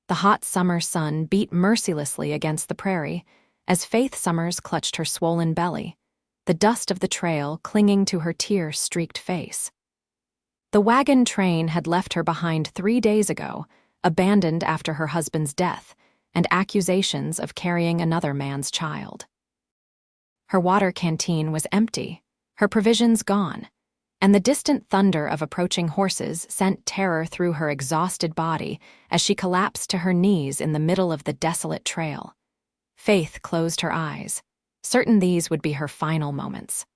The hot summer sun beat mercilessly against the prairie as Faith Summers clutched her swollen belly, the dust of the trail clinging to her tear-streaked face. The wagon train had left her behind 3 days ago, abandoned after her husband's death and accusations of carrying another man's child. Her water canteen was empty, her provisions gone, and the distant thunder of approaching horses sent terror through her exhausted body as she collapsed to her knees in the middle of the desolate trail. Faith closed her eyes, certain these would be her final moments.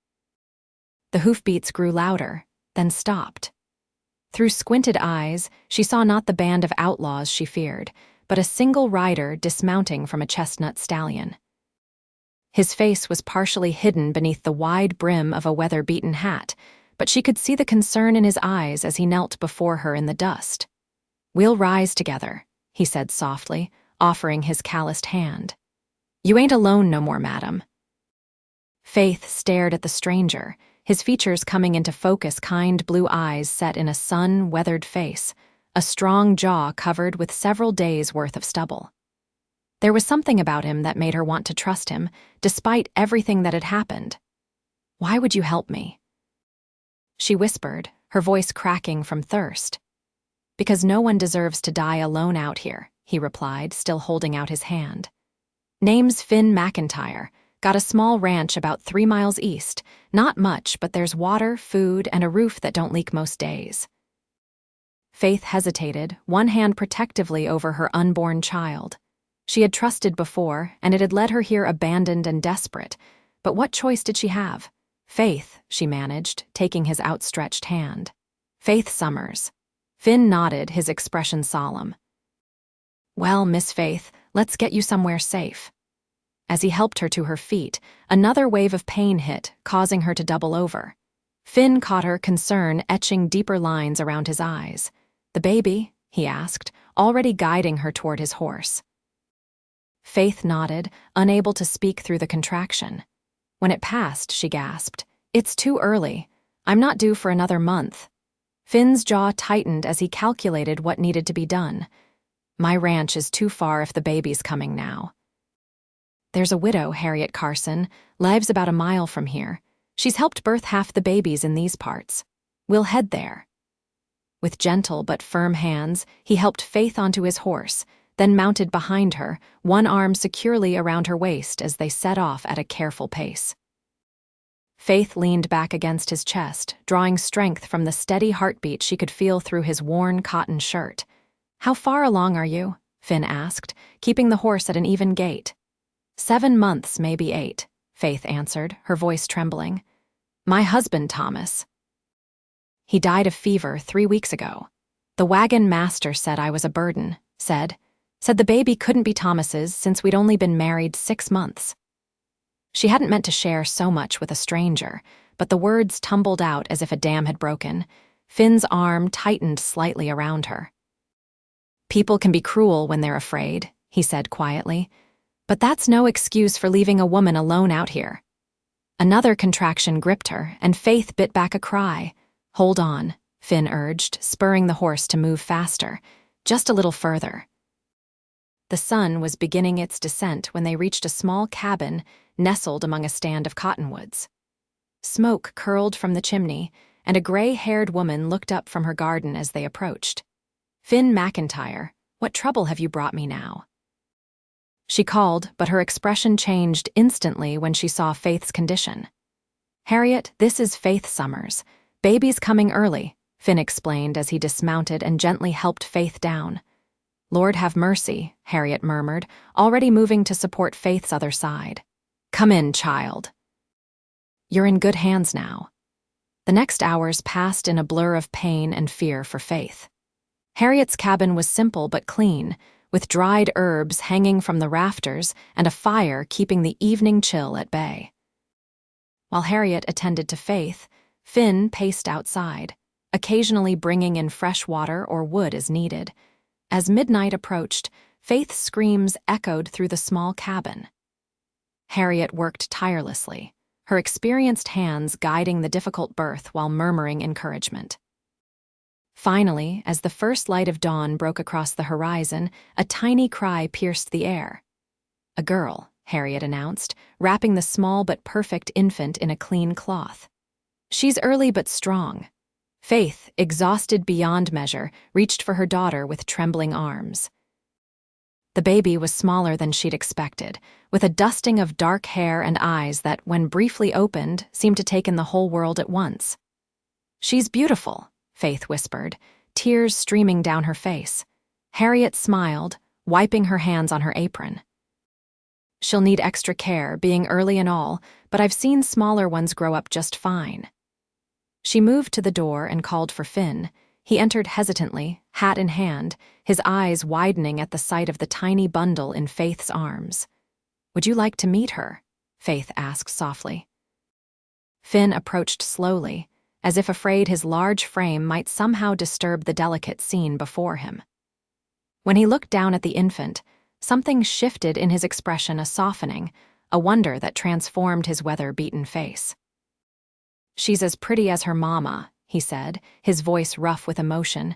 The hoofbeats grew louder, then stopped. Through squinted eyes, she saw not the band of outlaws she feared, but a single rider dismounting from a chestnut stallion. His face was partially hidden beneath the wide brim of a weather-beaten hat, but she could see the concern in his eyes as he knelt before her in the dust. "We'll rise together," he said softly, offering his calloused hand. "You ain't alone no more, madam." Faith stared at the stranger, his features coming into focus, kind blue eyes set in a sun-weathered face, a strong jaw covered with several days' worth of stubble. There was something about him that made her want to trust him, despite everything that had happened. "Why would you help me?" she whispered, her voice cracking from thirst. "Because no one deserves to die alone out here," he replied, still holding out his hand. "Name's Finn Macintyre. Got a small ranch about 3 miles east. Not much, but there's water, food, and a roof that don't leak most days." Faith hesitated, one hand protectively over her unborn child. She had trusted before, and it had led her here abandoned and desperate. But what choice did she have? "Faith," she managed, taking his outstretched hand. "Faith Summers." Finn nodded, his expression solemn. "Well, Miss Faith, let's get you somewhere safe." As he helped her to her feet, another wave of pain hit, causing her to double over. Finn caught her concern etching deeper lines around his eyes. "The baby?" he asked, already guiding her toward his horse. Faith nodded, unable to speak through the contraction. When it passed, she gasped, "It's too early. I'm not due for another month." Finn's jaw tightened as he calculated what needed to be done. "My ranch is too far if the baby's coming now." "There's a widow, Harriet Carson, lives about a mile from here. She's helped birth half the babies in these parts. We'll head there." With gentle but firm hands, he helped Faith onto his horse, then mounted behind her, one arm securely around her waist as they set off at a careful pace. Faith leaned back against his chest, drawing strength from the steady heartbeat she could feel through his worn cotton shirt. "How far along are you?" Finn asked, keeping the horse at an even gait. 7 months, maybe 8, Faith answered, her voice trembling. "My husband, Thomas. He died of fever 3 weeks ago. The wagon master said I was a burden, said the baby couldn't be Thomas's since we'd only been married 6 months." She hadn't meant to share so much with a stranger, but the words tumbled out as if a dam had broken. Finn's arm tightened slightly around her. "People can be cruel when they're afraid," he said quietly. "But that's no excuse for leaving a woman alone out here." Another contraction gripped her, and Faith bit back a cry. "Hold on," Finn urged, spurring the horse to move faster. "Just a little further." The sun was beginning its descent when they reached a small cabin nestled among a stand of cottonwoods. Smoke curled from the chimney, and a gray-haired woman looked up from her garden as they approached. "Finn Macintyre, what trouble have you brought me now?" She called, but her expression changed instantly when she saw Faith's condition. "Harriet, this is Faith Summers. Baby's coming early," Finn explained as he dismounted and gently helped Faith down. "Lord have mercy," Harriet murmured, already moving to support Faith's other side. "Come in, child." "You're in good hands now." The next hours passed in a blur of pain and fear for Faith. Harriet's cabin was simple but clean, with dried herbs hanging from the rafters and a fire keeping the evening chill at bay. While Harriet attended to Faith, Finn paced outside, occasionally bringing in fresh water or wood as needed. As midnight approached, Faith's screams echoed through the small cabin. Harriet worked tirelessly, her experienced hands guiding the difficult birth while murmuring encouragement. Finally, as the first light of dawn broke across the horizon, a tiny cry pierced the air. "A girl," Harriet announced, wrapping the small but perfect infant in a clean cloth. "She's early but strong." Faith, exhausted beyond measure, reached for her daughter with trembling arms. The baby was smaller than she'd expected, with a dusting of dark hair and eyes that, when briefly opened, seemed to take in the whole world at once. "She's beautiful," Faith whispered, tears streaming down her face. Harriet smiled, wiping her hands on her apron. "She'll need extra care, being early and all, but I've seen smaller ones grow up just fine." She moved to the door and called for Finn. He entered hesitantly, hat in hand, his eyes widening at the sight of the tiny bundle in Faith's arms. "Would you like to meet her?" Faith asked softly. Finn approached slowly, as if afraid his large frame might somehow disturb the delicate scene before him. When he looked down at the infant, something shifted in his expression, a softening, a wonder that transformed his weather-beaten face. "She's as pretty as her mama," he said, his voice rough with emotion.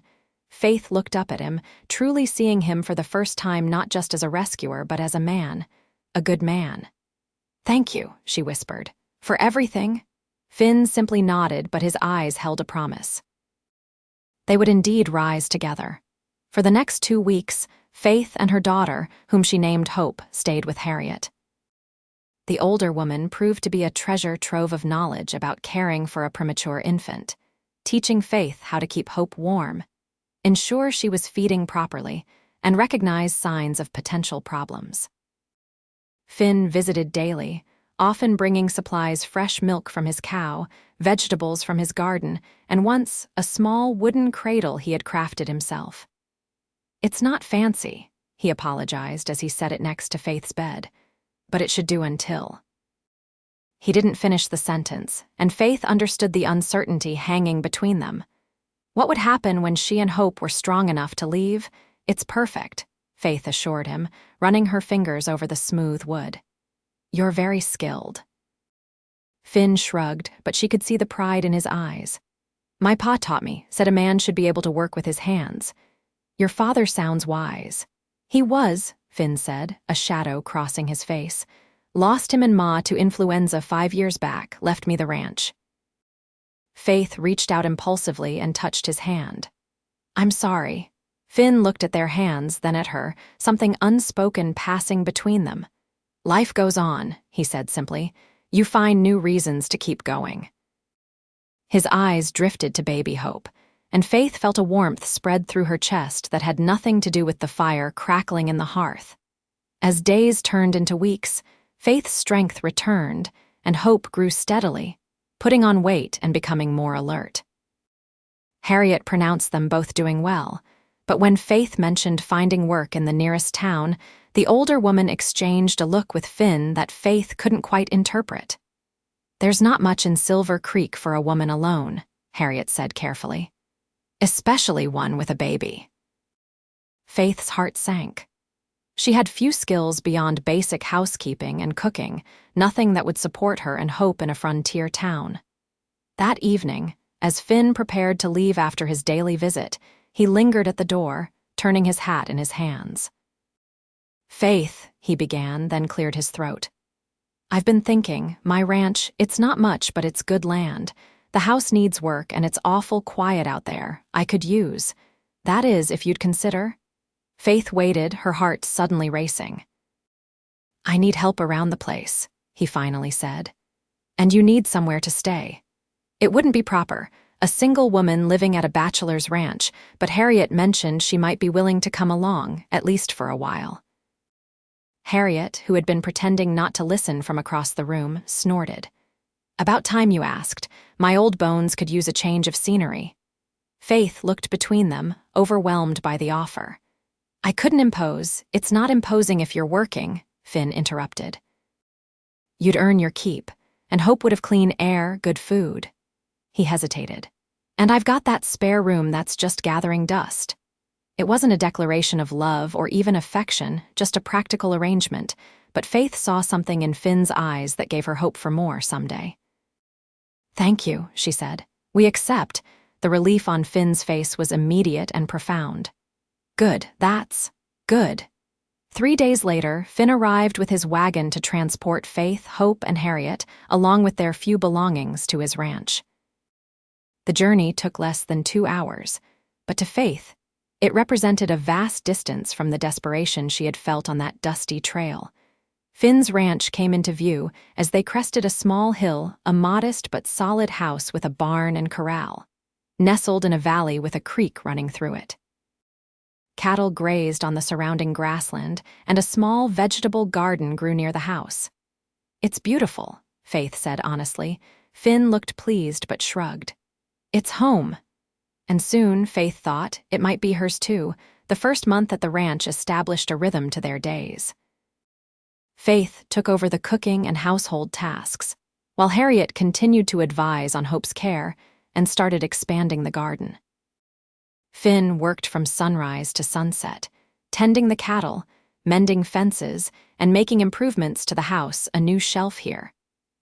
Faith looked up at him, truly seeing him for the first time not just as a rescuer but as a man, a good man. "Thank you," she whispered. "For everything?" Finn simply nodded, but his eyes held a promise. They would indeed rise together. For the next 2 weeks, Faith and her daughter, whom she named Hope, stayed with Harriet. The older woman proved to be a treasure trove of knowledge about caring for a premature infant, teaching Faith how to keep Hope warm, ensure she was feeding properly, and recognize signs of potential problems. Finn visited daily, often bringing supplies: fresh milk from his cow, vegetables from his garden, and once a small wooden cradle he had crafted himself. "It's not fancy," he apologized as he set it next to Faith's bed, "but it should do until." He didn't finish the sentence, and Faith understood the uncertainty hanging between them. What would happen when she and Hope were strong enough to leave? "It's perfect," Faith assured him, running her fingers over the smooth wood. "You're very skilled." Finn shrugged, but she could see the pride in his eyes. "My pa taught me, said a man should be able to work with his hands." "Your father sounds wise." "He was," Finn said, a shadow crossing his face. "Lost him and Ma to influenza 5 years back, left me the ranch." Faith reached out impulsively and touched his hand. "I'm sorry." Finn looked at their hands, then at her, something unspoken passing between them. "Life goes on," he said simply. "You find new reasons to keep going." His eyes drifted to baby Hope, and Faith felt a warmth spread through her chest that had nothing to do with the fire crackling in the hearth. As days turned into weeks, Faith's strength returned, and Hope grew steadily, putting on weight and becoming more alert. Harriet pronounced them both doing well, but when Faith mentioned finding work in the nearest town, the older woman exchanged a look with Finn that Faith couldn't quite interpret. "There's not much in Silver Creek for a woman alone," Harriet said carefully. "Especially one with a baby." Faith's heart sank. She had few skills beyond basic housekeeping and cooking, nothing that would support her and Hope in a frontier town. That evening, as Finn prepared to leave after his daily visit, he lingered at the door, turning his hat in his hands. "Faith," he began, then cleared his throat. "I've been thinking, my ranch, it's not much, but it's good land. The house needs work, and it's awful quiet out there. I could use. That is, if you'd consider." Faith waited, her heart suddenly racing. "I need help around the place," he finally said. "And you need somewhere to stay. It wouldn't be proper, a single woman living at a bachelor's ranch, but Harriet mentioned she might be willing to come along, at least for a while." Harriet, who had been pretending not to listen from across the room, snorted. "About time you asked. My old bones could use a change of scenery." Faith looked between them, overwhelmed by the offer. "I couldn't impose. It's not imposing if you're working," Finn interrupted. "You'd earn your keep, and Hope would have clean air, good food." He hesitated. "And I've got that spare room that's just gathering dust." It wasn't a declaration of love or even affection, just a practical arrangement, but Faith saw something in Finn's eyes that gave her hope for more someday. "Thank you," she said. "We accept. The relief on Finn's face was immediate and profound. Good, that's good. 3 days later, Finn arrived with his wagon to transport Faith, Hope, and Harriet, along with their few belongings, to his ranch. The journey took less than 2 hours, but to Faith, it represented a vast distance from the desperation she had felt on that dusty trail. Finn's ranch came into view as they crested a small hill, a modest but solid house with a barn and corral, nestled in a valley with a creek running through it. Cattle grazed on the surrounding grassland, and a small vegetable garden grew near the house. "It's beautiful," Faith said honestly. Finn looked pleased but shrugged. "It's home." And soon, Faith thought, it might be hers too. The first month at the ranch established a rhythm to their days. Faith took over the cooking and household tasks, while Harriet continued to advise on Hope's care and started expanding the garden. Finn worked from sunrise to sunset, tending the cattle, mending fences, and making improvements to the house, a new shelf here,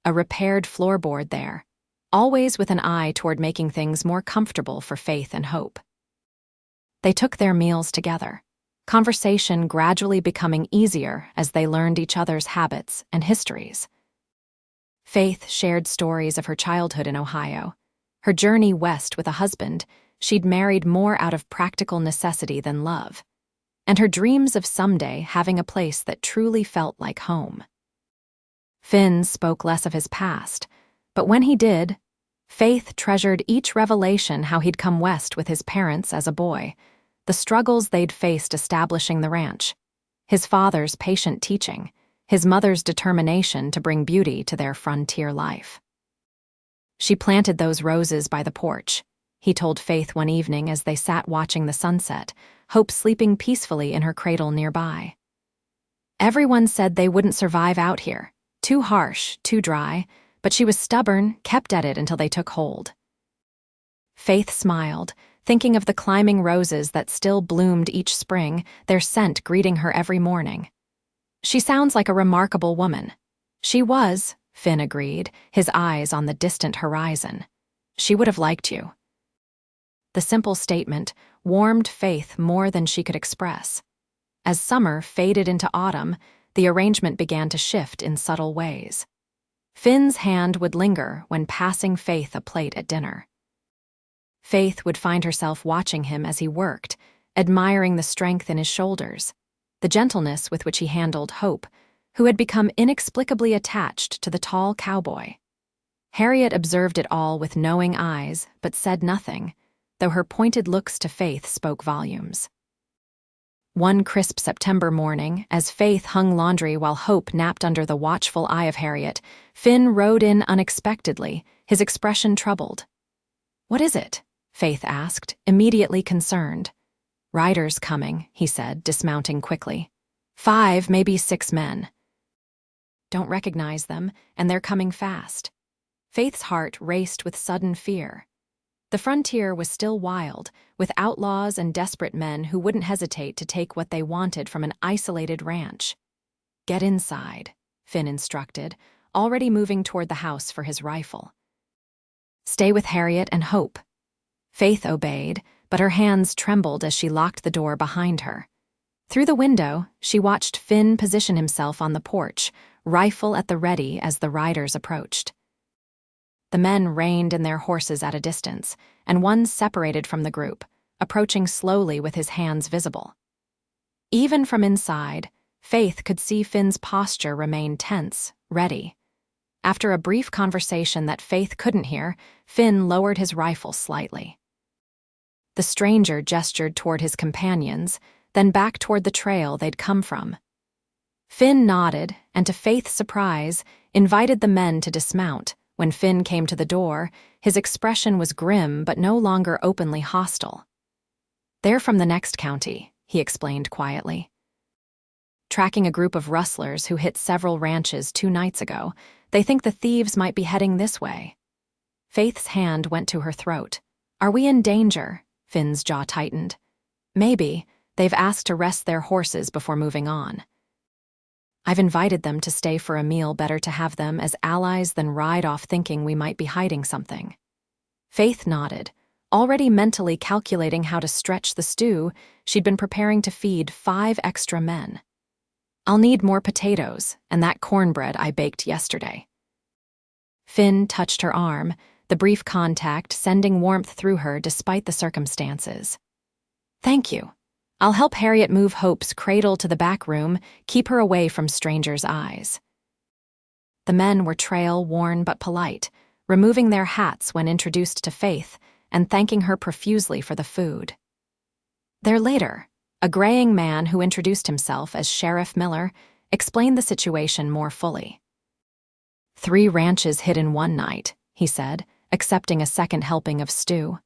a repaired floorboard there, always with an eye toward making things more comfortable for Faith and Hope. They took their meals together, conversation gradually becoming easier as they learned each other's habits and histories. Faith shared stories of her childhood in Ohio, her journey west with a husband she'd married more out of practical necessity than love, and her dreams of someday having a place that truly felt like home. Finn spoke less of his past, but when he did, Faith treasured each revelation: how he'd come west with his parents as a boy, the struggles they'd faced establishing the ranch, his father's patient teaching, his mother's determination to bring beauty to their frontier life. "She planted those roses by the porch," he told Faith one evening as they sat watching the sunset, Hope sleeping peacefully in her cradle nearby. "Everyone said they wouldn't survive out here. Too harsh, too dry, but she was stubborn, kept at it until they took hold." Faith smiled, thinking of the climbing roses that still bloomed each spring, their scent greeting her every morning. "She sounds like a remarkable woman." "She was," Finn agreed, his eyes on the distant horizon. "She would have liked you." The simple statement warmed Faith more than she could express. As summer faded into autumn, the arrangement began to shift in subtle ways. Finn's hand would linger when passing Faith a plate at dinner. Faith would find herself watching him as he worked, admiring the strength in his shoulders, the gentleness with which he handled Hope, who had become inexplicably attached to the tall cowboy. Harriet observed it all with knowing eyes, but said nothing, though her pointed looks to Faith spoke volumes. One crisp September morning, as Faith hung laundry while Hope napped under the watchful eye of Harriet, Finn rode in unexpectedly, his expression troubled. "What is it?" Faith asked, immediately concerned. "Riders coming," he said, dismounting quickly. 5, maybe 6 men. "Don't recognize them, and they're coming fast." Faith's heart raced with sudden fear. The frontier was still wild, with outlaws and desperate men who wouldn't hesitate to take what they wanted from an isolated ranch. "Get inside," Finn instructed, already moving toward the house for his rifle. "Stay with Harriet and Hope." Faith obeyed, but her hands trembled as she locked the door behind her. Through the window, she watched Finn position himself on the porch, rifle at the ready as the riders approached. The men reined in their horses at a distance, and one separated from the group, approaching slowly with his hands visible. Even from inside, Faith could see Finn's posture remain tense, ready. After a brief conversation that Faith couldn't hear, Finn lowered his rifle slightly. The stranger gestured toward his companions, then back toward the trail they'd come from. Finn nodded, and to Faith's surprise, invited the men to dismount. When Finn came to the door, his expression was grim but no longer openly hostile. "They're from the next county," he explained quietly. "Tracking a group of rustlers who hit several ranches 2 nights ago. They think the thieves might be heading this way." Faith's hand went to her throat. "Are we in danger?" Finn's jaw tightened. "Maybe. They've asked to rest their horses before moving on." "I've invited them to stay for a meal. Better to have them as allies than ride off thinking we might be hiding something." Faith nodded, Already mentally calculating how to stretch the stew, she'd been preparing to feed 5 extra men. "I'll need more potatoes and that cornbread I baked yesterday." Finn touched her arm, the brief contact sending warmth through her despite the circumstances. "Thank you. I'll help Harriet move Hope's cradle to the back room, keep her away from strangers' eyes." The men were trail-worn but polite, removing their hats when introduced to Faith and thanking her profusely for the food. There later, a graying man who introduced himself as Sheriff Miller explained the situation more fully. 3 ranches hit in one night, he said, accepting a second helping of stew.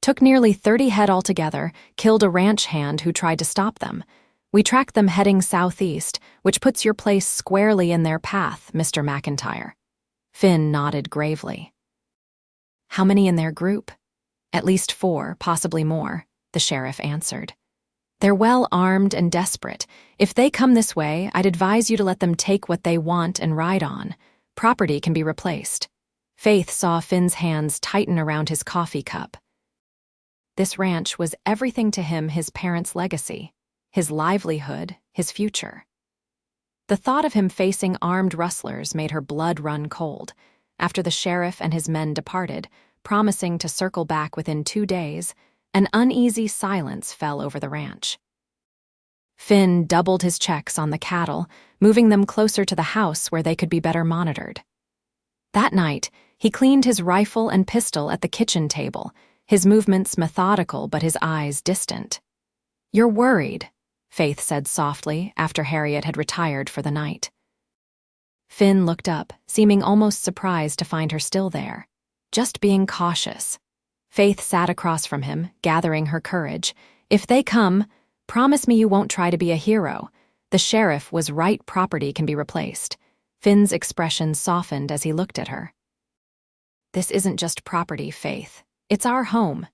Took nearly 30 head altogether, killed a ranch hand who tried to stop them. We tracked them heading southeast, which puts your place squarely in their path, Mr. Macintyre. Finn nodded gravely. "How many in their group?" "At least 4, possibly more," the sheriff answered. "They're well armed and desperate. If they come this way, I'd advise you to let them take what they want and ride on. Property can be replaced." Faith saw Finn's hands tighten around his coffee cup. This ranch was everything to him, his parents' legacy, his livelihood, his future. The thought of him facing armed rustlers made her blood run cold. After the sheriff and his men departed, promising to circle back within 2 days, an uneasy silence fell over the ranch. Finn doubled his checks on the cattle, moving them closer to the house where they could be better monitored. That night, he cleaned his rifle and pistol at the kitchen table, his movements methodical but his eyes distant. "You're worried," Faith said softly after Harriet had retired for the night. Finn looked up, seeming almost surprised to find her still there. "Just being cautious." Faith sat across from him, gathering her courage. "If they come, promise me you won't try to be a hero. The sheriff was right, property can be replaced." Finn's expression softened as he looked at her. "This isn't just property, Faith. It's our home.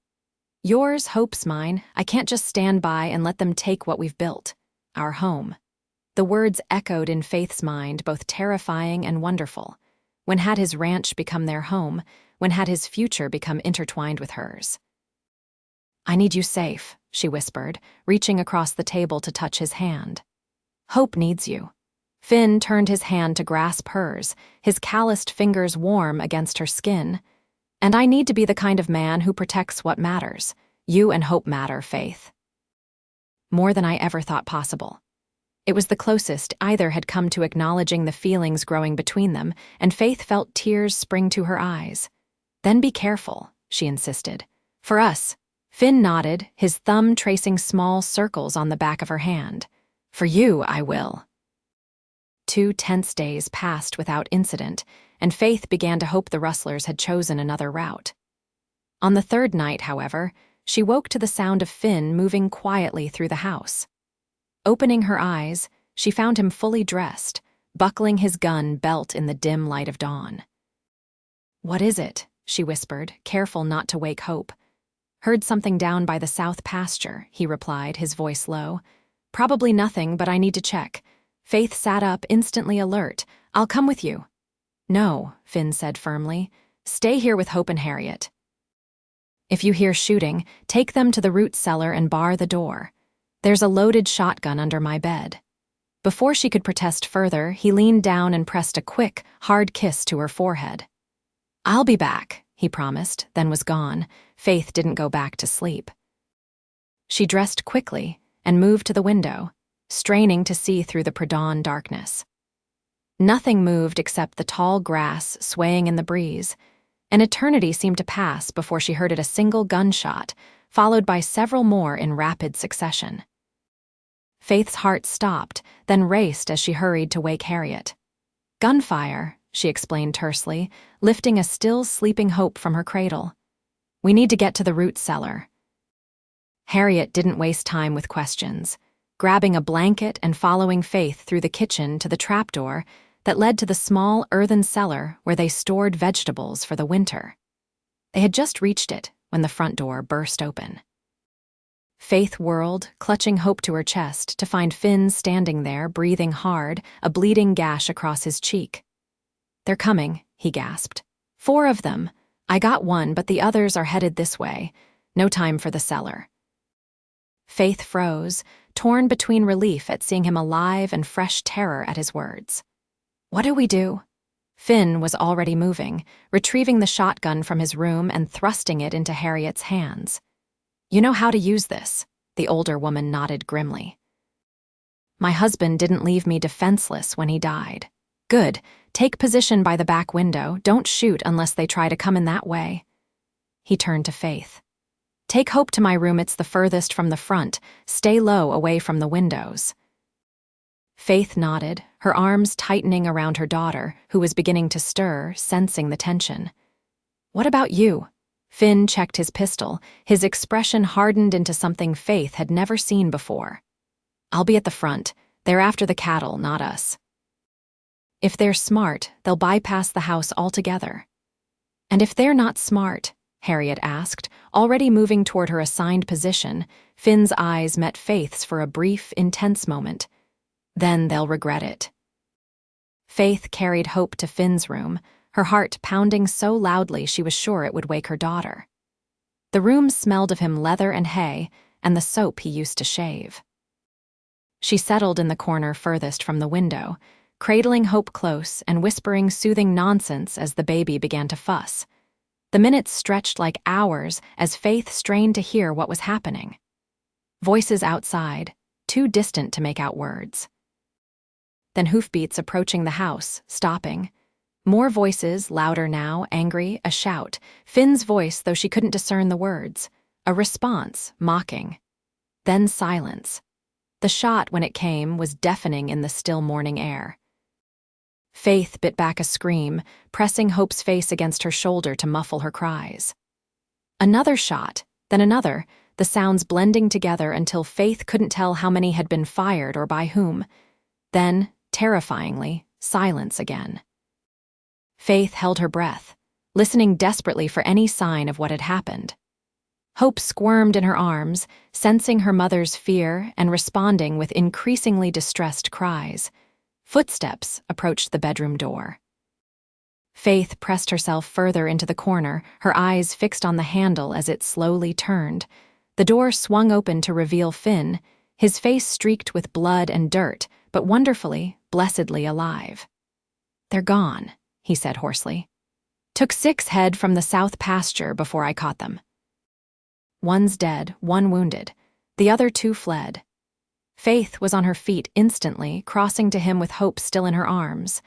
Yours, Hope's, mine. I can't just stand by and let them take what we've built. Our home." The words echoed in Faith's mind, both terrifying and wonderful. When had his ranch become their home? When had his future become intertwined with hers? "I need you safe," she whispered, reaching across the table to touch his hand. "Hope needs you." Finn turned his hand to grasp hers, his calloused fingers warm against her skin. "And I need to be the kind of man who protects what matters. You and Hope matter, Faith." More than I ever thought possible. It was the closest either had come to acknowledging the feelings growing between them, and Faith felt tears spring to her eyes. "Then be careful," she insisted. "For us." Finn nodded, his thumb tracing small circles on the back of her hand. "For you, I will." 2 tense days passed without incident, and Faith began to hope the rustlers had chosen another route. On the 3rd night, however, she woke to the sound of Finn moving quietly through the house. Opening her eyes, she found him fully dressed, buckling his gun belt in the dim light of dawn. "What is it?" she whispered, careful not to wake Hope. "Heard something down by the south pasture," he replied, his voice low. "Probably nothing, but I need to check." Faith sat up, instantly alert. "I'll come with you." "No," Finn said firmly. "Stay here with Hope and Harriet. If you hear shooting, take them to the root cellar and bar the door. There's a loaded shotgun under my bed." Before she could protest further, he leaned down and pressed a quick, hard kiss to her forehead. "I'll be back," he promised, then was gone. Faith didn't go back to sleep. She dressed quickly and moved to the window, straining to see through the pre-dawn darkness. Nothing moved except the tall grass swaying in the breeze. An eternity seemed to pass before she heard a single gunshot, followed by several more in rapid succession. Faith's heart stopped, then raced as she hurried to wake Harriet. "Gunfire," she explained tersely, lifting a still sleeping Hope from her cradle. "We need to get to the root cellar." Harriet didn't waste time with questions. Grabbing a blanket and following Faith through the kitchen to the trapdoor that led to the small earthen cellar where they stored vegetables for the winter. They had just reached it when the front door burst open. Faith whirled, clutching Hope to her chest, to find Finn standing there, breathing hard, a bleeding gash across his cheek. "They're coming," he gasped. "4 of them. I got one, but the others are headed this way. No time for the cellar. Faith froze, torn between relief at seeing him alive and fresh terror at his words. What do we do? Finn was already moving, retrieving the shotgun from his room and thrusting it into Harriet's hands. You know how to use this, the older woman nodded grimly. My husband didn't leave me defenseless when he died. Good. Take position by the back window. Don't shoot unless they try to come in that way. He turned to Faith. Take Hope to my room. It's the furthest from the front. Stay low, away from the windows. Faith nodded, her arms tightening around her daughter, who was beginning to stir, sensing the tension. What about you? Finn checked his pistol, his expression hardened into something Faith had never seen before. I'll be at the front. They're after the cattle, not us. If they're smart, they'll bypass the house altogether. And if they're not smart, Harriet asked, already moving toward her assigned position. Finn's eyes met Faith's for a brief, intense moment. Then they'll regret it. Faith carried Hope to Finn's room, her heart pounding so loudly she was sure it would wake her daughter. The room smelled of him leather and hay and the soap he used to shave. She settled in the corner furthest from the window, cradling Hope close and whispering soothing nonsense as the baby began to fuss. The minutes stretched like hours as Faith strained to hear what was happening. Voices outside, too distant to make out words. Then hoofbeats approaching the house, stopping. More voices, louder now, angry, a shout. Finn's voice, though she couldn't discern the words. A response, mocking. Then silence. The shot, when it came, was deafening in the still morning air. Faith bit back a scream, pressing Hope's face against her shoulder to muffle her cries. Another shot, then another, the sounds blending together until Faith couldn't tell how many had been fired or by whom. Then, terrifyingly, silence again. Faith held her breath, listening desperately for any sign of what had happened. Hope squirmed in her arms, sensing her mother's fear and responding with increasingly distressed cries. Footsteps approached the bedroom door. Faith pressed herself further into the corner, her eyes fixed on the handle as it slowly turned. The door swung open to reveal Finn, his face streaked with blood and dirt, but wonderfully, blessedly alive. They're gone, he said hoarsely. Took 6 head from the south pasture before I caught them. One's dead, one wounded. The other 2 fled. Faith was on her feet instantly, crossing to him with Hope still in her arms.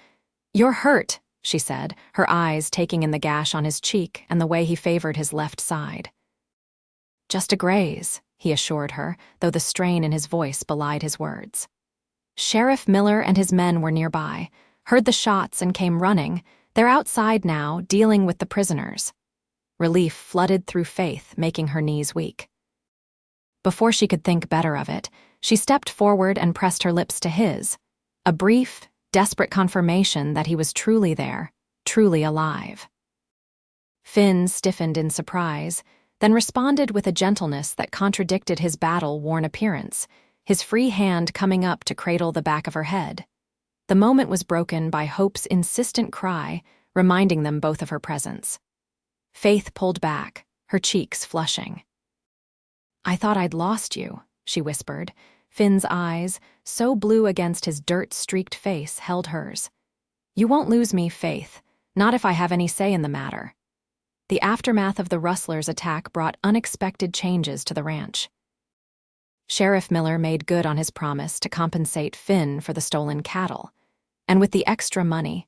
You're hurt, she said, her eyes taking in the gash on his cheek and the way he favored his left side. Just a graze, he assured her, though the strain in his voice belied his words. Sheriff Miller and his men were nearby, heard the shots and came running. They're outside now, dealing with the prisoners. Relief flooded through Faith, making her knees weak. Before she could think better of it, she stepped forward and pressed her lips to his, a brief, desperate confirmation that he was truly there, truly alive. Finn stiffened in surprise, then responded with a gentleness that contradicted his battle-worn appearance, his free hand coming up to cradle the back of her head. The moment was broken by Hope's insistent cry, reminding them both of her presence. Faith pulled back, her cheeks flushing. I thought I'd lost you, she whispered. Finn's eyes, so blue against his dirt-streaked face, held hers. You won't lose me, Faith, not if I have any say in the matter. The aftermath of the rustlers' attack brought unexpected changes to the ranch. Sheriff Miller made good on his promise to compensate Finn for the stolen cattle, and with the extra money,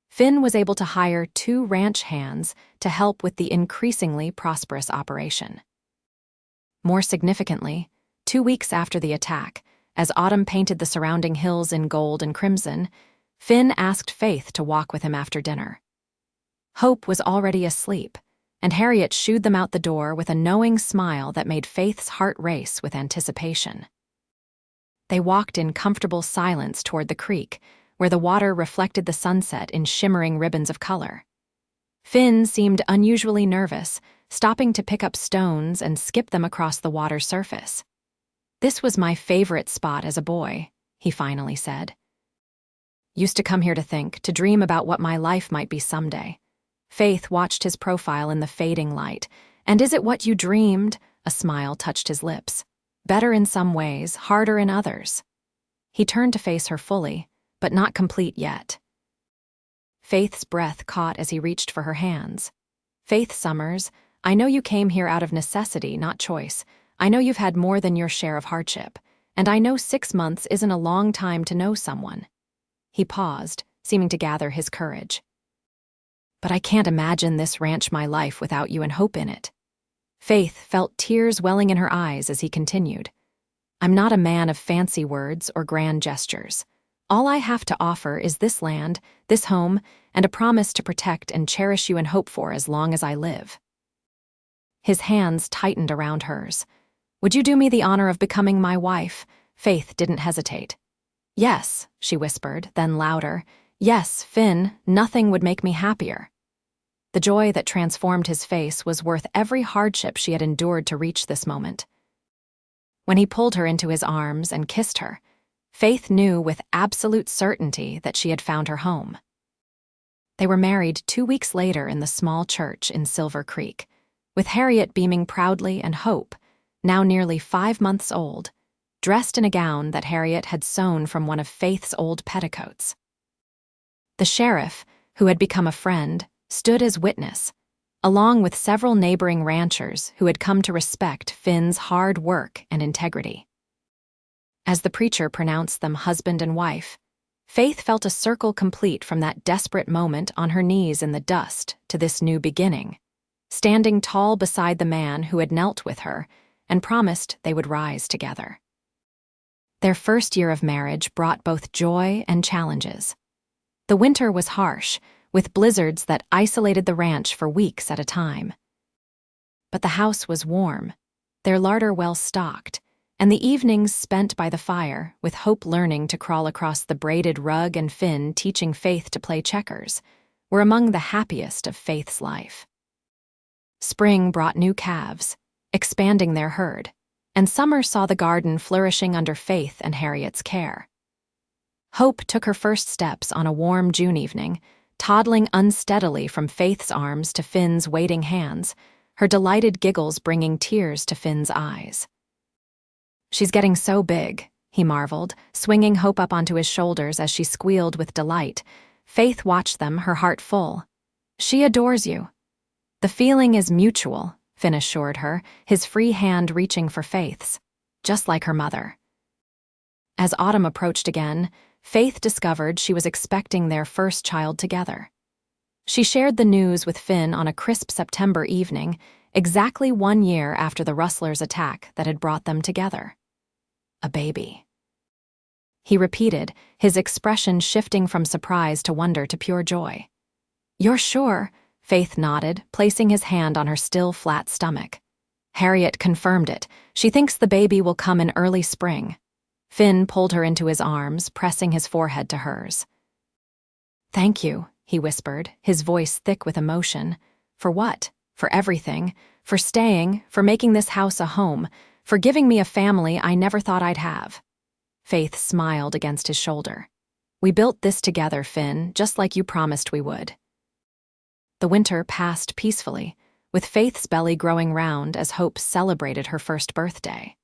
Finn was able to hire 2 ranch hands to help with the increasingly prosperous operation. More significantly, 2 weeks after the attack, as autumn painted the surrounding hills in gold and crimson, Finn asked Faith to walk with him after dinner. Hope was already asleep, and Harriet shooed them out the door with a knowing smile that made Faith's heart race with anticipation. They walked in comfortable silence toward the creek, where the water reflected the sunset in shimmering ribbons of color. Finn seemed unusually nervous, stopping to pick up stones and skip them across the water's surface. This was my favorite spot as a boy, he finally said. Used to come here to think, to dream about what my life might be someday. Faith watched his profile in the fading light. "And is it what you dreamed?" A smile touched his lips. "Better in some ways, harder in others." He turned to face her fully, but not complete yet. Faith's breath caught as he reached for her hands. "Faith Summers, I know you came here out of necessity, not choice. I know you've had more than your share of hardship. And I know 6 months isn't a long time to know someone." He paused, seeming to gather his courage. "But I can't imagine this ranch my life without you and Hope in it." Faith felt tears welling in her eyes as he continued. "I'm not a man of fancy words or grand gestures. All I have to offer is this land, this home, and a promise to protect and cherish you and hope for as long as I live." His hands tightened around hers. "Would you do me the honor of becoming my wife?" Faith didn't hesitate. "Yes," she whispered, then louder. "Yes, Finn, nothing would make me happier." The joy that transformed his face was worth every hardship she had endured to reach this moment. When he pulled her into his arms and kissed her, Faith knew with absolute certainty that she had found her home. They were married 2 weeks later in the small church in Silver Creek, with Harriet beaming proudly and Hope, now nearly 5 months old, dressed in a gown that Harriet had sewn from one of Faith's old petticoats. The sheriff, who had become a friend, stood as witness, along with several neighboring ranchers who had come to respect Finn's hard work and integrity. As the preacher pronounced them husband and wife, Faith felt a circle complete from that desperate moment on her knees in the dust to this new beginning, standing tall beside the man who had knelt with her and promised they would rise together. Their first year of marriage brought both joy and challenges. The winter was harsh, with blizzards that isolated the ranch for weeks at a time. But the house was warm, their larder well stocked, and the evenings spent by the fire, with Hope learning to crawl across the braided rug and Finn teaching Faith to play checkers, were among the happiest of Faith's life. Spring brought new calves, expanding their herd, and summer saw the garden flourishing under Faith and Harriet's care. Hope took her first steps on a warm June evening, toddling unsteadily from Faith's arms to Finn's waiting hands, her delighted giggles bringing tears to Finn's eyes. "She's getting so big," he marveled, swinging Hope up onto his shoulders as she squealed with delight. Faith watched them, her heart full. "She adores you." "The feeling is mutual," Finn assured her, his free hand reaching for Faith's, just like her mother. As autumn approached again, Faith discovered she was expecting their first child together. She shared the news with Finn on a crisp September evening, exactly 1 year after the rustlers' attack that had brought them together. "A baby," he repeated, his expression shifting from surprise to wonder to pure joy. "You're sure?" Faith nodded, placing his hand on her still flat stomach. Harriet confirmed it. "She thinks the baby will come in early spring." Finn pulled her into his arms, pressing his forehead to hers. "Thank you," he whispered, his voice thick with emotion. "For what? For everything. For staying, for making this house a home, for giving me a family I never thought I'd have." Faith smiled against his shoulder. "We built this together, Finn, just like you promised we would." The winter passed peacefully, with Faith's belly growing round as Hope celebrated her first birthday.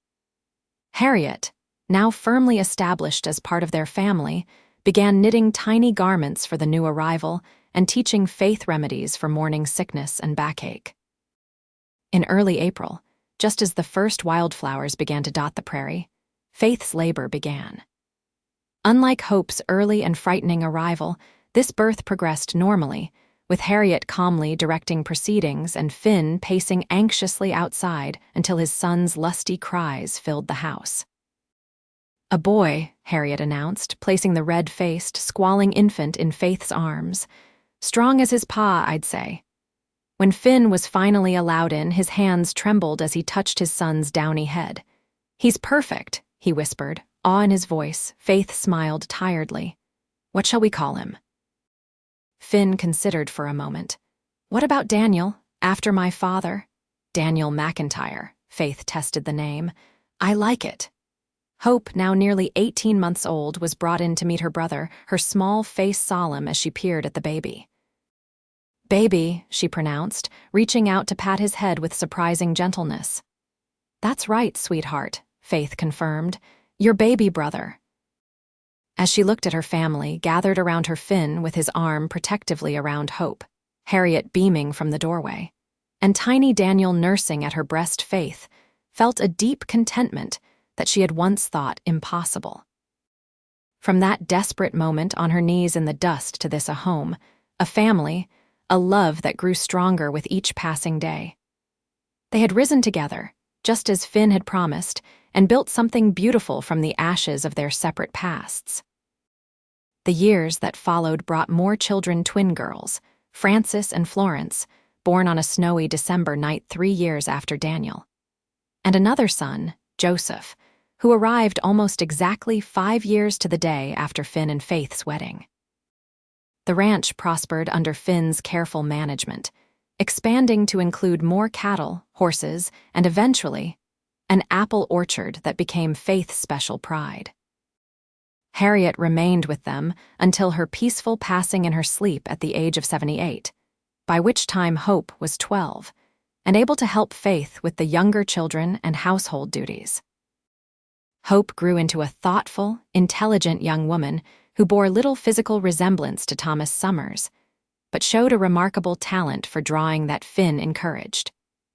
Harriet, now firmly established as part of their family, began knitting tiny garments for the new arrival and teaching Faith remedies for morning sickness and backache. In early April, just as the first wildflowers began to dot the prairie, Faith's labor began. Unlike Hope's early and frightening arrival, this birth progressed normally, with Harriet calmly directing proceedings and Finn pacing anxiously outside until his son's lusty cries filled the house. "A boy," Harriet announced, placing the red-faced, squalling infant in Faith's arms. "Strong as his pa, I'd say." When Finn was finally allowed in, his hands trembled as he touched his son's downy head. "He's perfect," he whispered, awe in his voice. Faith smiled tiredly. "What shall we call him?" Finn considered for a moment. "What about Daniel, after my father?" "Daniel Macintyre," Faith tested the name. "I like it." Hope, now nearly 18 months old, was brought in to meet her brother, her small face solemn as she peered at the baby. "Baby," she pronounced, reaching out to pat his head with surprising gentleness. "That's right, sweetheart," Faith confirmed. "Your baby brother." As she looked at her family, gathered around her Finn with his arm protectively around Hope, Harriet beaming from the doorway, and tiny Daniel nursing at her breast, Faith felt a deep contentment that she had once thought impossible. From that desperate moment on her knees in the dust to this a home, a family, a love that grew stronger with each passing day. They had risen together, just as Finn had promised, and built something beautiful from the ashes of their separate pasts. The years that followed brought more children, twin girls, Frances and Florence, born on a snowy December night 3 years after Daniel, and another son, Joseph, who arrived almost exactly 5 years to the day after Finn and Faith's wedding. The ranch prospered under Finn's careful management, expanding to include more cattle, horses, and eventually, an apple orchard that became Faith's special pride. Harriet remained with them until her peaceful passing in her sleep at the age of 78, by which time Hope was 12, and able to help Faith with the younger children and household duties. Hope grew into a thoughtful, intelligent young woman who bore little physical resemblance to Thomas Summers, but showed a remarkable talent for drawing that Finn encouraged,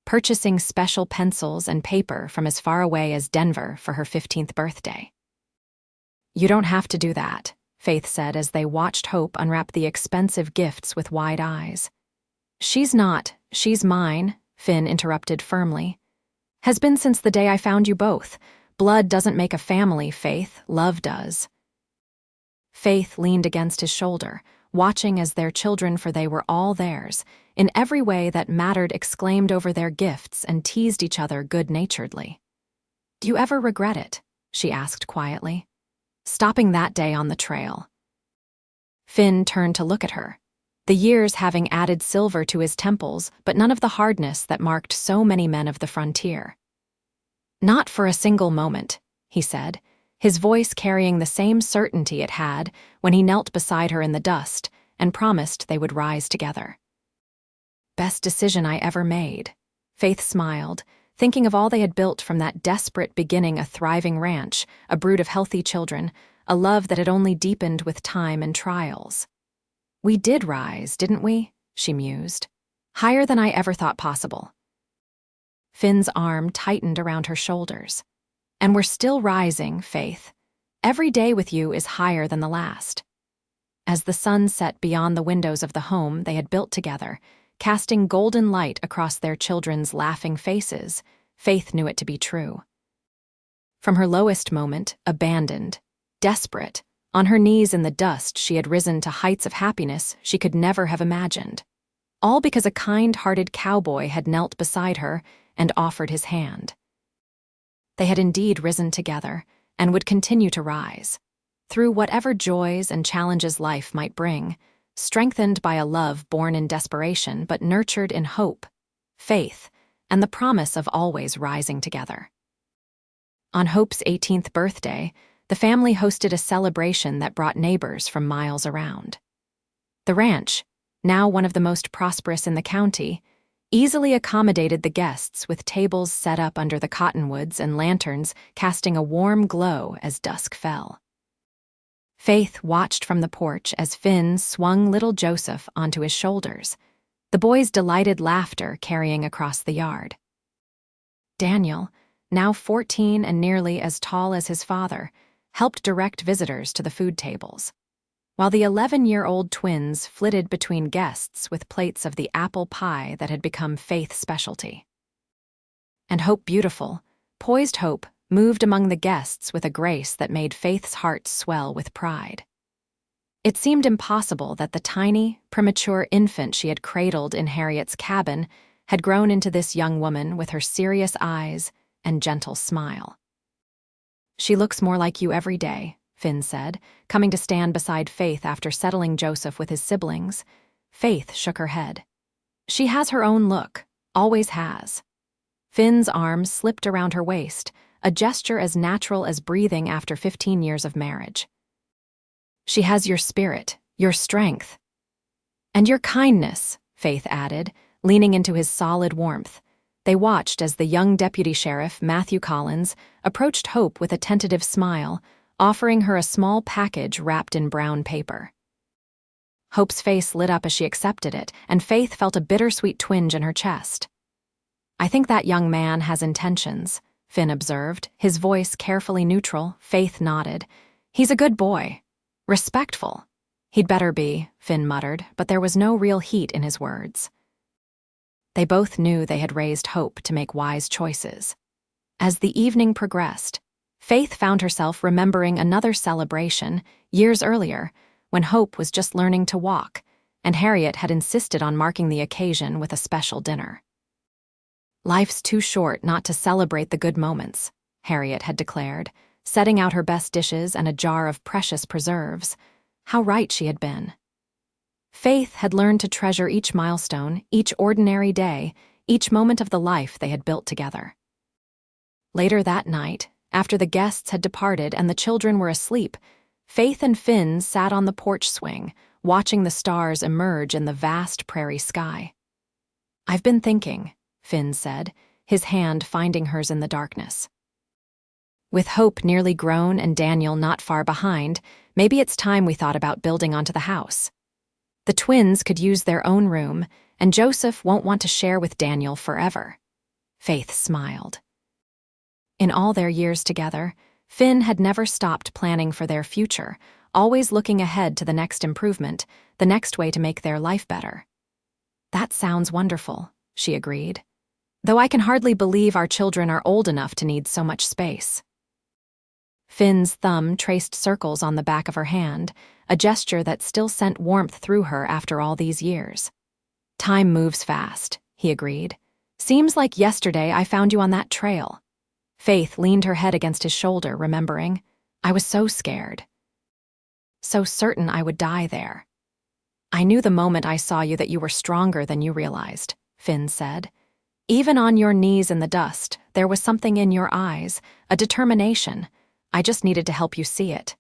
purchasing special pencils and paper from as far away as Denver for her 15th birthday. "You don't have to do that," Faith said as they watched Hope unwrap the expensive gifts with wide eyes. "She's not, she's mine," Finn interrupted firmly. "Has been since the day I found you both. Blood doesn't make a family, Faith, love does." Faith leaned against his shoulder, watching as their children, for they were all theirs, in every way that mattered, exclaimed over their gifts and teased each other good-naturedly. "Do you ever regret it?" she asked quietly. "Stopping that day on the trail." Finn turned to look at her, the years having added silver to his temples, but none of the hardness that marked so many men of the frontier. "Not for a single moment," he said, his voice carrying the same certainty it had when he knelt beside her in the dust and promised they would rise together. "Best decision I ever made." Faith smiled, thinking of all they had built from that desperate beginning, a thriving ranch, a brood of healthy children, a love that had only deepened with time and trials. "We did rise, didn't we?" she mused. "Higher than I ever thought possible." Finn's arm tightened around her shoulders. "And we're still rising, Faith. Every day with you is higher than the last." As the sun set beyond the windows of the home they had built together, casting golden light across their children's laughing faces, Faith knew it to be true. From her lowest moment, abandoned, desperate, on her knees in the dust, she had risen to heights of happiness she could never have imagined. All because a kind-hearted cowboy had knelt beside her and offered his hand. They had indeed risen together and would continue to rise, through whatever joys and challenges life might bring, strengthened by a love born in desperation but nurtured in hope, faith, and the promise of always rising together. On Hope's 18th birthday, the family hosted a celebration that brought neighbors from miles around. The ranch, now one of the most prosperous in the county, easily accommodated the guests with tables set up under the cottonwoods and lanterns casting a warm glow as dusk fell. Faith watched from the porch as Finn swung little Joseph onto his shoulders, the boy's delighted laughter carrying across the yard. Daniel, now 14 and nearly as tall as his father, helped direct visitors to the food tables, while the 11-year-old twins flitted between guests with plates of the apple pie that had become Faith's specialty. And Hope Beautiful, poised Hope, moved among the guests with a grace that made Faith's heart swell with pride. It seemed impossible that the tiny, premature infant she had cradled in Harriet's cabin had grown into this young woman with her serious eyes and gentle smile. "She looks more like you every day," Finn said, coming to stand beside Faith after settling Joseph with his siblings. Faith shook her head. "She has her own look, always has." Finn's arm slipped around her waist, a gesture as natural as breathing after 15 years of marriage. "She has your spirit, your strength, and your kindness," Faith added, leaning into his solid warmth. They watched as the young deputy sheriff, Matthew Collins, approached Hope with a tentative smile, offering her a small package wrapped in brown paper. Hope's face lit up as she accepted it, and Faith felt a bittersweet twinge in her chest. "I think that young man has intentions," Finn observed, his voice carefully neutral. Faith nodded. "He's a good boy. Respectful." "He'd better be," Finn muttered, but there was no real heat in his words. They both knew they had raised Hope to make wise choices. As the evening progressed, Faith found herself remembering another celebration, years earlier, when Hope was just learning to walk, and Harriet had insisted on marking the occasion with a special dinner. "Life's too short not to celebrate the good moments," Harriet had declared, setting out her best dishes and a jar of precious preserves. How right she had been. Faith had learned to treasure each milestone, each ordinary day, each moment of the life they had built together. Later that night, after the guests had departed and the children were asleep, Faith and Finn sat on the porch swing, watching the stars emerge in the vast prairie sky. "I've been thinking," Finn said, his hand finding hers in the darkness. "With Hope nearly grown and Daniel not far behind, maybe it's time we thought about building onto the house. The twins could use their own room, and Joseph won't want to share with Daniel forever." Faith smiled. In all their years together, Finn had never stopped planning for their future, always looking ahead to the next improvement, the next way to make their life better. "That sounds wonderful," she agreed. "Though I can hardly believe our children are old enough to need so much space." Finn's thumb traced circles on the back of her hand, a gesture that still sent warmth through her after all these years. "Time moves fast," he agreed. "Seems like yesterday I found you on that trail." Faith leaned her head against his shoulder, remembering. "I was so scared. So certain I would die there." "I knew the moment I saw you that you were stronger than you realized," Finn said. "Even on your knees in the dust, there was something in your eyes, a determination. I just needed to help you see it."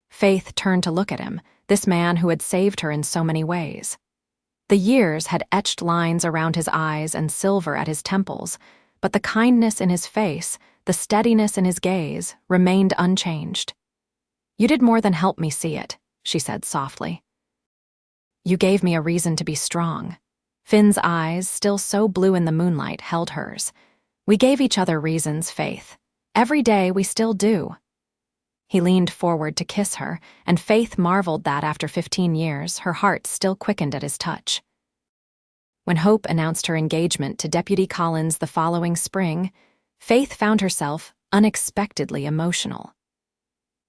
Faith turned to look at him, this man who had saved her in so many ways. The years had etched lines around his eyes and silver at his temples, but the kindness in his face, the steadiness in his gaze, remained unchanged. "You did more than help me see it," she said softly. "You gave me a reason to be strong." Finn's eyes, still so blue in the moonlight, held hers. "We gave each other reasons, Faith. Every day we still do." He leaned forward to kiss her, and Faith marveled that after 15 years, her heart still quickened at his touch. When Hope announced her engagement to Deputy Collins the following spring, Faith found herself unexpectedly emotional.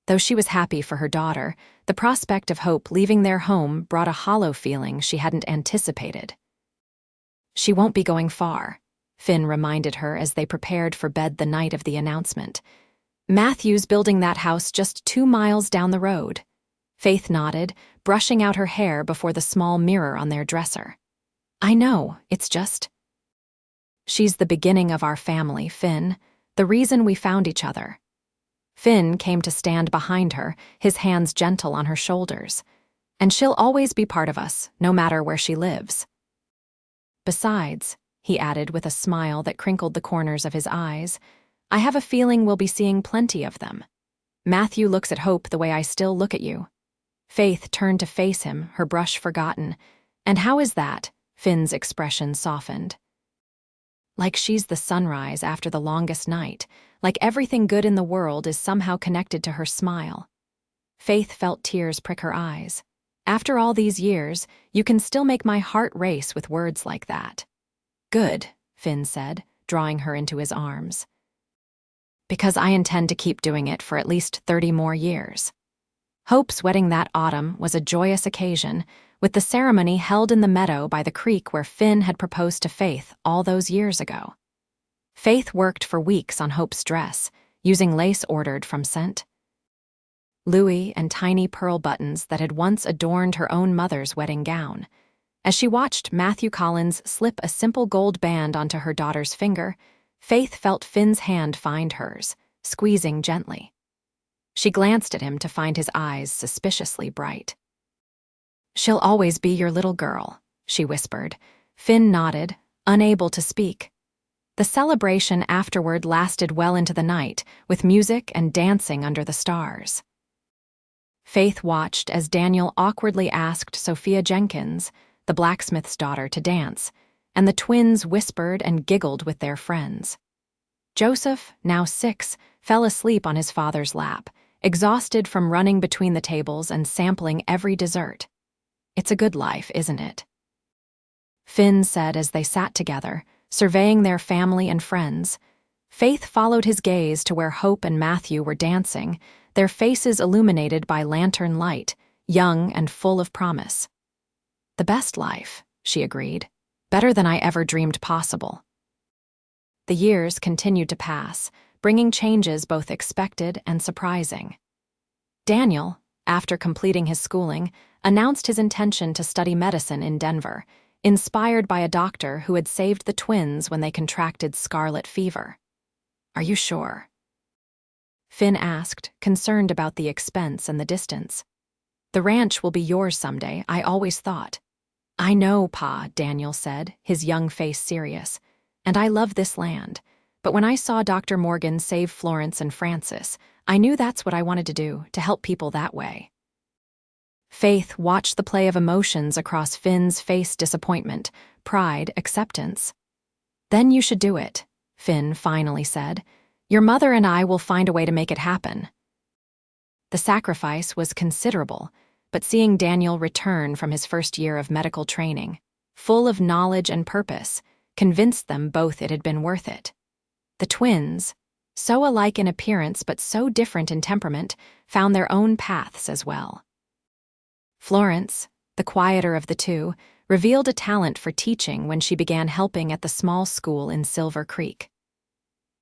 Though she was happy for her daughter, the prospect of Hope leaving their home brought a hollow feeling she hadn't anticipated. "She won't be going far," Finn reminded her as they prepared for bed the night of the announcement. "Matthew's building that house just 2 miles down the road." Faith nodded, brushing out her hair before the small mirror on their dresser. "I know, it's just—" "She's the beginning of our family, Finn, the reason we found each other." Finn came to stand behind her, his hands gentle on her shoulders. "And she'll always be part of us, no matter where she lives." "Besides," he added with a smile that crinkled the corners of his eyes, "I have a feeling we'll be seeing plenty of them. Matthew looks at Hope the way I still look at you." Faith turned to face him, her brush forgotten. "And how is that?" Finn's expression softened. "Like she's the sunrise after the longest night, like everything good in the world is somehow connected to her smile." Faith felt tears prick her eyes. "After all these years, you can still make my heart race with words like that." "Good," Finn said, drawing her into his arms. "Because I intend to keep doing it for at least 30 more years." Hope's wedding that autumn was a joyous occasion, with the ceremony held in the meadow by the creek where Finn had proposed to Faith all those years ago. Faith worked for weeks on Hope's dress, using lace ordered from Scent. Louis and tiny pearl buttons that had once adorned her own mother's wedding gown. As she watched Matthew Collins slip a simple gold band onto her daughter's finger, Faith felt Finn's hand find hers, squeezing gently. She glanced at him to find his eyes suspiciously bright. "She'll always be your little girl," she whispered. Finn nodded, unable to speak. The celebration afterward lasted well into the night, with music and dancing under the stars. Faith watched as Daniel awkwardly asked Sophia Jenkins, the blacksmith's daughter, to dance, and the twins whispered and giggled with their friends. Joseph, now 6, fell asleep on his father's lap, exhausted from running between the tables and sampling every dessert. "It's a good life, isn't it?" Finn said as they sat together, surveying their family and friends. Faith followed his gaze to where Hope and Matthew were dancing, their faces illuminated by lantern light, young and full of promise. "The best life," she agreed. "Better than I ever dreamed possible." The years continued to pass, bringing changes both expected and surprising. Daniel, after completing his schooling, announced his intention to study medicine in Denver, inspired by a doctor who had saved the twins when they contracted scarlet fever. "Are you sure?" Finn asked, concerned about the expense and the distance. "The ranch will be yours someday, I always thought." "I know, Pa," Daniel said, his young face serious. "And I love this land. But when I saw Dr. Morgan save Florence and Francis, I knew that's what I wanted to do, to help people that way." Faith watched the play of emotions across Finn's face: disappointment, pride, acceptance. "Then you should do it," Finn finally said. "Your mother and I will find a way to make it happen." The sacrifice was considerable, but seeing Daniel return from his first year of medical training, full of knowledge and purpose, convinced them both it had been worth it. The twins, so alike in appearance but so different in temperament, found their own paths as well. Florence, the quieter of the two, revealed a talent for teaching when she began helping at the small school in Silver Creek.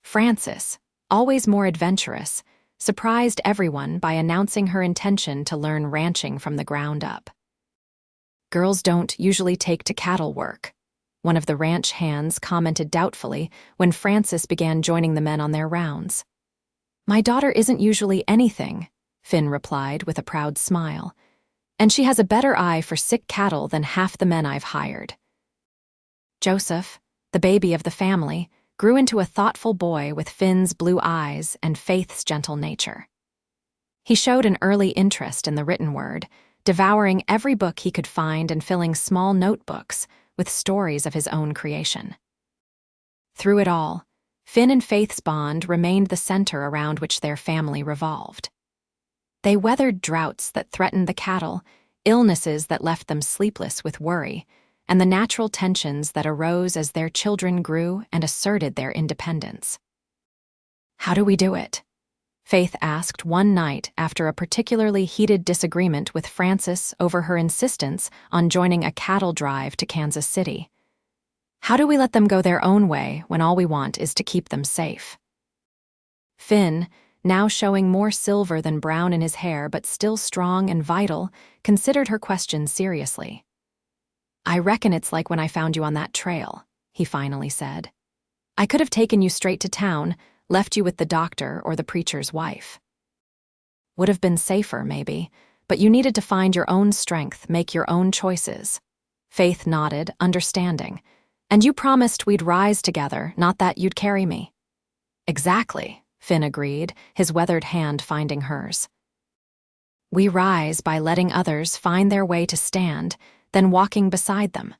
Frances, always more adventurous, surprised everyone by announcing her intention to learn ranching from the ground up. "Girls don't usually take to cattle work," one of the ranch hands commented doubtfully when Frances began joining the men on their rounds. "My daughter isn't usually anything," Finn replied with a proud smile. "And she has a better eye for sick cattle than half the men I've hired." Joseph, the baby of the family, grew into a thoughtful boy with Finn's blue eyes and Faith's gentle nature. He showed an early interest in the written word, devouring every book he could find and filling small notebooks with stories of his own creation. Through it all, Finn and Faith's bond remained the center around which their family revolved. They weathered droughts that threatened the cattle, illnesses that left them sleepless with worry, and the natural tensions that arose as their children grew and asserted their independence. "How do we do it?" Faith asked one night after a particularly heated disagreement with Frances over her insistence on joining a cattle drive to Kansas City. "How do we let them go their own way when all we want is to keep them safe?" Finn, now showing more silver than brown in his hair but still strong and vital, considered her question seriously. "I reckon it's like when I found you on that trail," he finally said. "I could have taken you straight to town, left you with the doctor or the preacher's wife. Would have been safer, maybe, but you needed to find your own strength, make your own choices." Faith nodded, understanding. "And you promised we'd rise together, not that you'd carry me." "Exactly," Finn agreed, his weathered hand finding hers. "We rise by letting others find their way to stand, then walking beside them."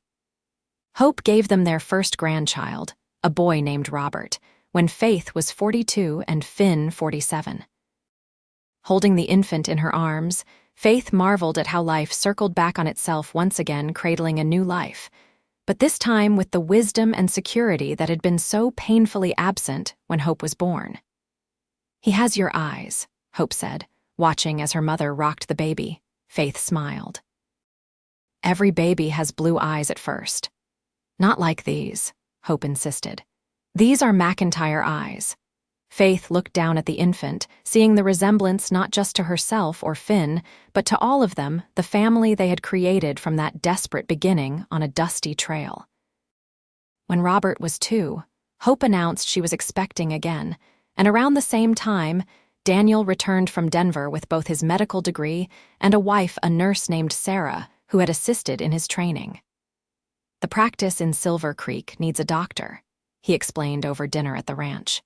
Hope gave them their first grandchild, a boy named Robert, when Faith was 42 and Finn 47. Holding the infant in her arms, Faith marveled at how life circled back on itself once again, cradling a new life, but this time with the wisdom and security that had been so painfully absent when Hope was born. "He has your eyes," Hope said, watching as her mother rocked the baby. Faith smiled. "Every baby has blue eyes at first." "Not like these," Hope insisted. "These are Macintyre eyes." Faith looked down at the infant, seeing the resemblance not just to herself or Finn, but to all of them, the family they had created from that desperate beginning on a dusty trail. When Robert was 2, Hope announced she was expecting again, and around the same time, Daniel returned from Denver with both his medical degree and a wife, a nurse named Sarah, who had assisted in his training. The practice in Silver Creek needs a doctor, he explained over dinner at the ranch.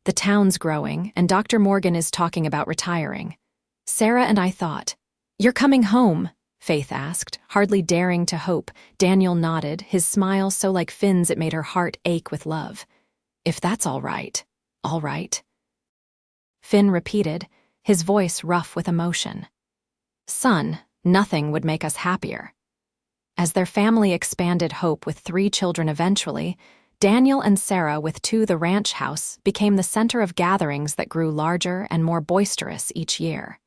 The town's growing, and Dr. Morgan is talking about retiring. Sarah and I thought, "You're coming home?" Faith asked, hardly daring to hope. Daniel nodded, his smile so like Finn's it made her heart ache with love. "If that's all right, all right." Finn repeated, his voice rough with emotion. "Son, nothing would make us happier." As their family expanded hope with 3 children eventually, Daniel and Sarah with 2 the ranch house became the center of gatherings that grew larger and more boisterous each year.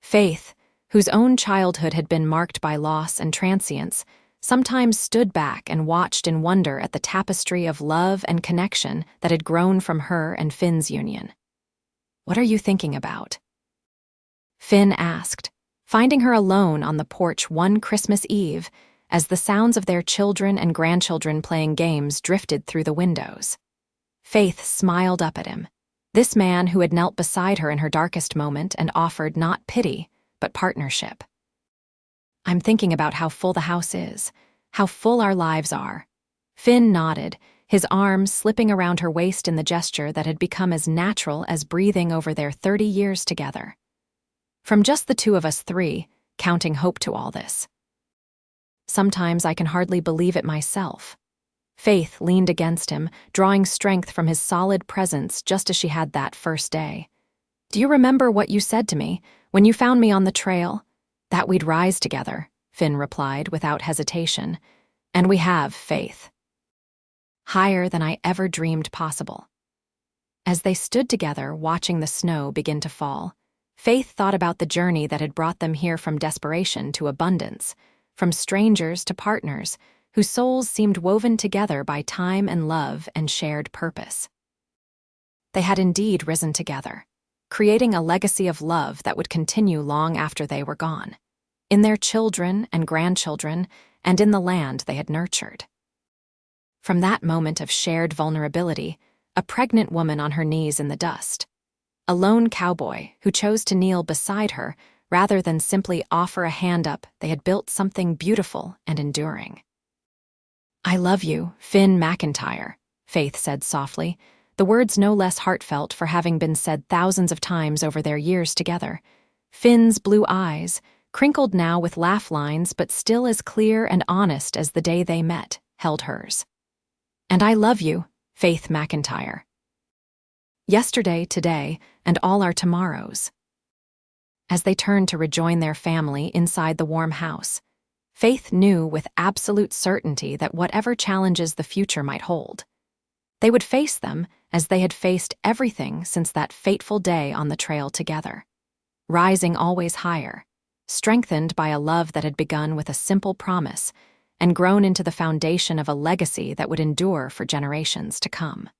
Faith, whose own childhood had been marked by loss and transience, sometimes stood back and watched in wonder at the tapestry of love and connection that had grown from her and Finn's union. "What are you thinking about?" Finn asked, finding her alone on the porch one Christmas Eve as the sounds of their children and grandchildren playing games drifted through the windows. Faith smiled up at him, this man who had knelt beside her in her darkest moment and offered not pity, but partnership. "I'm thinking about how full the house is, how full our lives are." Finn nodded, his arms slipping around her waist in the gesture that had become as natural as breathing over their 30 years together. "From just the 2 of us 3, counting hope to all this. Sometimes I can hardly believe it myself." Faith leaned against him, drawing strength from his solid presence just as she had that first day. "Do you remember what you said to me when you found me on the trail? That we'd rise together," Finn replied without hesitation. "And we have, Faith. Higher than I ever dreamed possible." As they stood together watching the snow begin to fall, Faith thought about the journey that had brought them here from desperation to abundance, from strangers to partners, whose souls seemed woven together by time and love and shared purpose. They had indeed risen together, creating a legacy of love that would continue long after they were gone, in their children and grandchildren, and in the land they had nurtured. From that moment of shared vulnerability, a pregnant woman on her knees in the dust, a lone cowboy who chose to kneel beside her rather than simply offer a hand up, they had built something beautiful and enduring. "I love you, Finn Macintyre," Faith said softly, the words no less heartfelt for having been said thousands of times over their years together. Finn's blue eyes, crinkled now with laugh lines but still as clear and honest as the day they met, held hers. "And I love you, Faith Macintyre. Yesterday, today, and all our tomorrows." As they turned to rejoin their family inside the warm house, Faith knew with absolute certainty that whatever challenges the future might hold, they would face them as they had faced everything since that fateful day on the trail together, rising always higher, strengthened by a love that had begun with a simple promise and grown into the foundation of a legacy that would endure for generations to come.